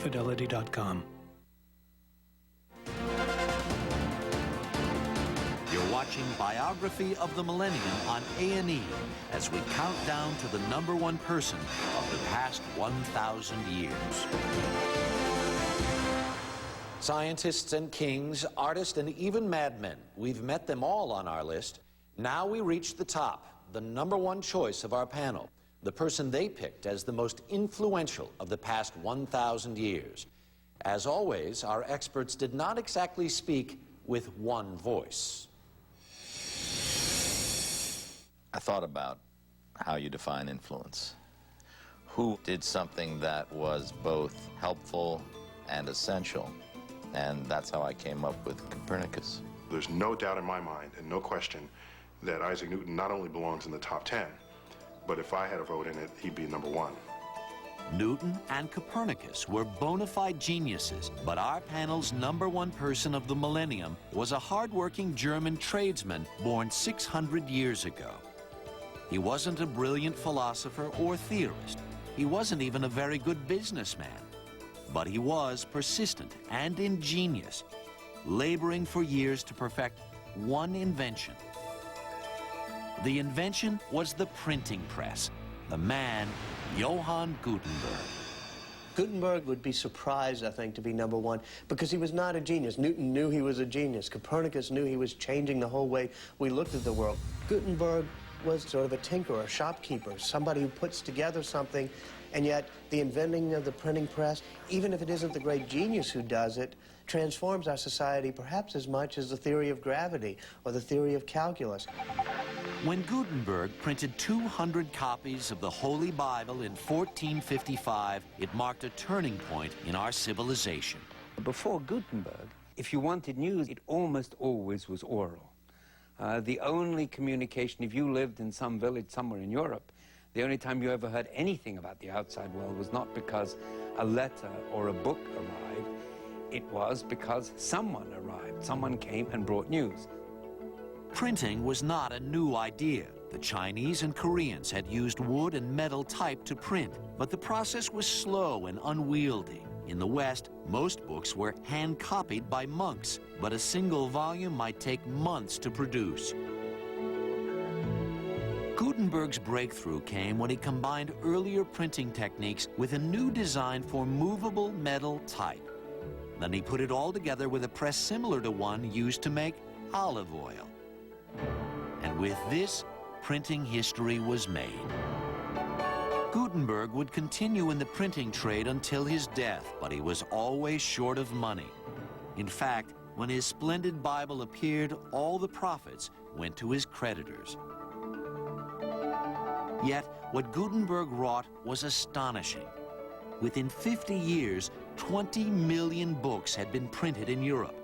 Fidelity.com. You're watching Biography of the Millennium on A&E as we count down to the #1 person of the past 1,000 years. Scientists and kings, artists and even madmen. We've met them all on our list. Now we reach the top, the #1 choice of our panel, the person they picked as the most influential of the past 1,000 years. As always, our experts did not exactly speak with one voice. I thought about how you define influence. Who did something that was both helpful and essential? And that's how I came up with Copernicus. There's no doubt in my mind, and no question, that Isaac Newton not only belongs in the top 10, but if I had a vote in it, he'd be #1. Newton and Copernicus were bona fide geniuses, but our panel's #1 person of the millennium was a hard-working German tradesman born 600 years ago. He wasn't a brilliant philosopher or theorist. He wasn't even a very good businessman. But he was persistent and ingenious, laboring for years to perfect one invention. The invention was the printing press. The man, Johann Gutenberg. Gutenberg would be surprised, I think, to be #1 because he was not a genius. Newton knew he was a genius. Copernicus knew he was changing the whole way we looked at the world. Gutenberg was sort of a tinkerer, a shopkeeper, somebody who puts together something, and yet the inventing of the printing press, even if it isn't the great genius who does it, transforms our society perhaps as much as the theory of gravity or the theory of calculus. When Gutenberg printed 200 copies of the Holy Bible in 1455, it marked a turning point in our civilization. Before Gutenberg, if you wanted news, it almost always was oral. The only communication, if you lived in some village somewhere in Europe, the only time you ever heard anything about the outside world was not because a letter or a book arrived, it was because someone arrived, someone came and brought news. Printing was not a new idea. The Chinese and Koreans had used wood and metal type to print, but the process was slow and unwieldy. In the West, most books were hand-copied by monks, but a single volume might take months to produce. Gutenberg's breakthrough came when he combined earlier printing techniques with a new design for movable metal type. Then he put it all together with a press similar to one used to make olive oil. And with this, printing history was made. Gutenberg would continue in the printing trade until his death, but he was always short of money. In fact, when his splendid Bible appeared, all the profits went to his creditors. Yet, what Gutenberg wrought was astonishing. Within 50 years, 20 million books had been printed in Europe.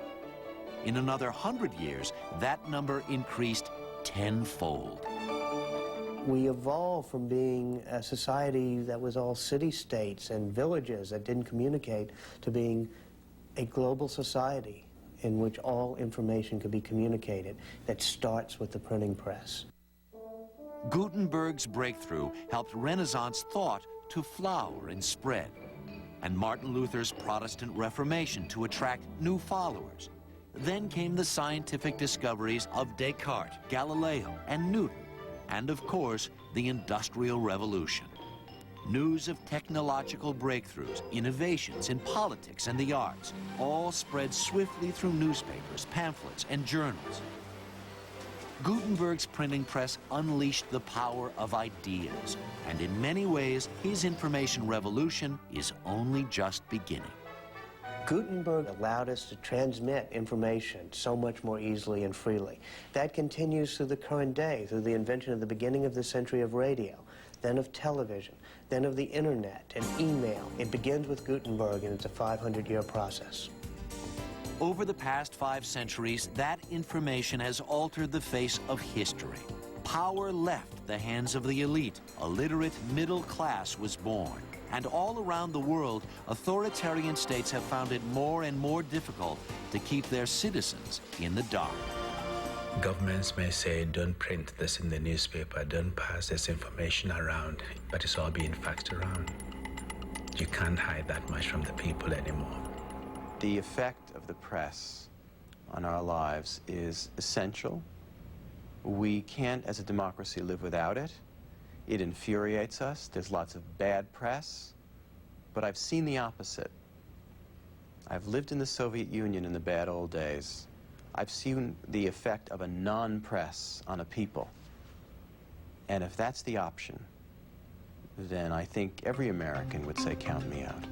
In another 100 years, that number increased tenfold. We evolved from being a society that was all city-states and villages that didn't communicate to being a global society in which all information could be communicated. That starts with the printing press. Gutenberg's breakthrough helped Renaissance thought to flower and spread, and Martin Luther's Protestant Reformation to attract new followers. Then came the scientific discoveries of Descartes, Galileo, and Newton, and of course, the Industrial Revolution. News of technological breakthroughs, innovations in politics and the arts, all spread swiftly through newspapers, pamphlets, and journals. Gutenberg's printing press unleashed the power of ideas, and in many ways, his information revolution is only just beginning. Gutenberg allowed us to transmit information so much more easily and freely. That continues through the current day, through the invention of the beginning of the century of radio, then of television, then of the internet and email. It begins with Gutenberg, and it's a 500-year process. Over the past 5 centuries, that information has altered the face of history. Power left the hands of the elite. A literate middle class was born. And all around the world, authoritarian states have found it more and more difficult to keep their citizens in the dark. Governments may say, don't print this in the newspaper, don't pass this information around, but it's all being faxed around. You can't hide that much from the people anymore. The effect of the press on our lives is essential. We can't, as a democracy, live without it. It infuriates us. There's lots of bad press. But I've seen the opposite. I've lived in the Soviet Union in the bad old days. I've seen the effect of a non-press on a people. And if that's the option, then I think every American would say, count me out.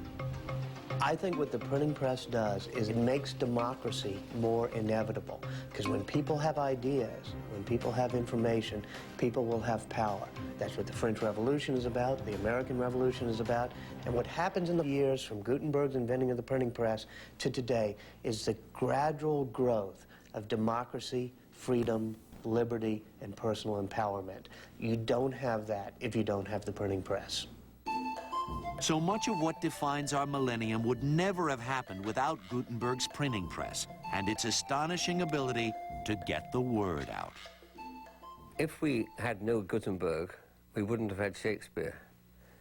I think what the printing press does is it makes democracy more inevitable. Because when people have ideas, when people have information, people will have power. That's what the French Revolution is about, the American Revolution is about. And what happens in the years from Gutenberg's inventing of the printing press to today is the gradual growth of democracy, freedom, liberty, and personal empowerment. You don't have that if you don't have the printing press. So much of what defines our millennium would never have happened without Gutenberg's printing press and its astonishing ability to get the word out. If we had no Gutenberg, we wouldn't have had Shakespeare.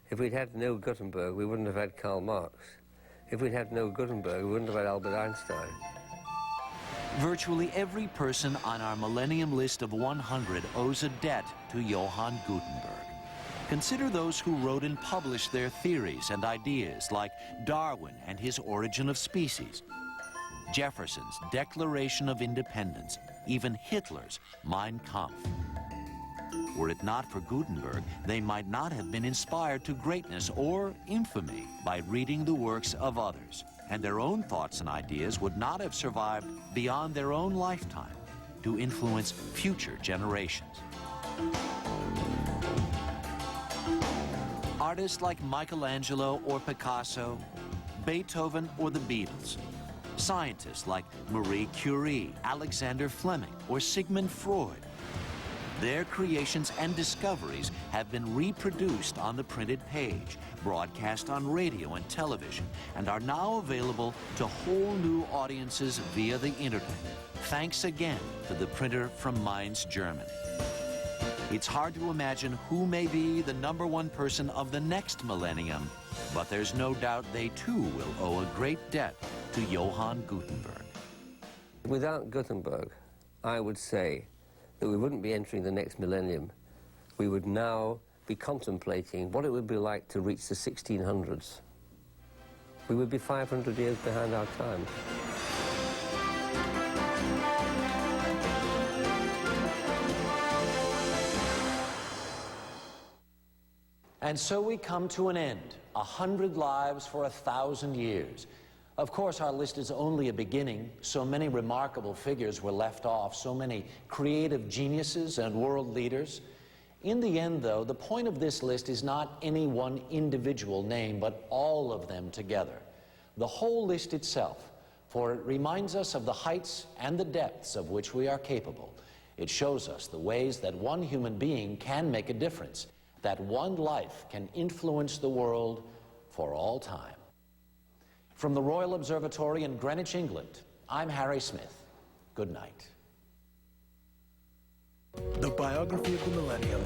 If we'd had no Gutenberg, we wouldn't have had Karl Marx. If we'd had no Gutenberg, we wouldn't have had Albert Einstein. Virtually every person on our millennium list of 100 owes a debt to Johann Gutenberg. Consider those who wrote and published their theories and ideas, like Darwin and his Origin of Species, Jefferson's Declaration of Independence, even Hitler's Mein Kampf. Were it not for Gutenberg, they might not have been inspired to greatness or infamy by reading the works of others, and their own thoughts and ideas would not have survived beyond their own lifetime to influence future generations. Artists like Michelangelo or Picasso, Beethoven or the Beatles, scientists like Marie Curie, Alexander Fleming, or Sigmund Freud. Their creations and discoveries have been reproduced on the printed page, broadcast on radio and television, and are now available to whole new audiences via the internet, thanks again to the printer from Mainz, Germany. It's hard to imagine who may be the #1 person of the next millennium, but there's no doubt they too will owe a great debt to Johann Gutenberg. Without Gutenberg, I would say that we wouldn't be entering the next millennium. We would now be contemplating what it would be like to reach the 1600s. We would be 500 years behind our time. And so we come to an end. 100 lives for 1,000 years. Of course, our list is only a beginning. So many remarkable figures were left off, so many creative geniuses and world leaders. In the end, though, the point of this list is not any one individual name, but all of them together. The whole list itself, for it reminds us of the heights and the depths of which we are capable. It shows us the ways that one human being can make a difference, that one life can influence the world for all time. From the Royal Observatory in Greenwich, England, I'm Harry Smith. Good night. The biography of the millennium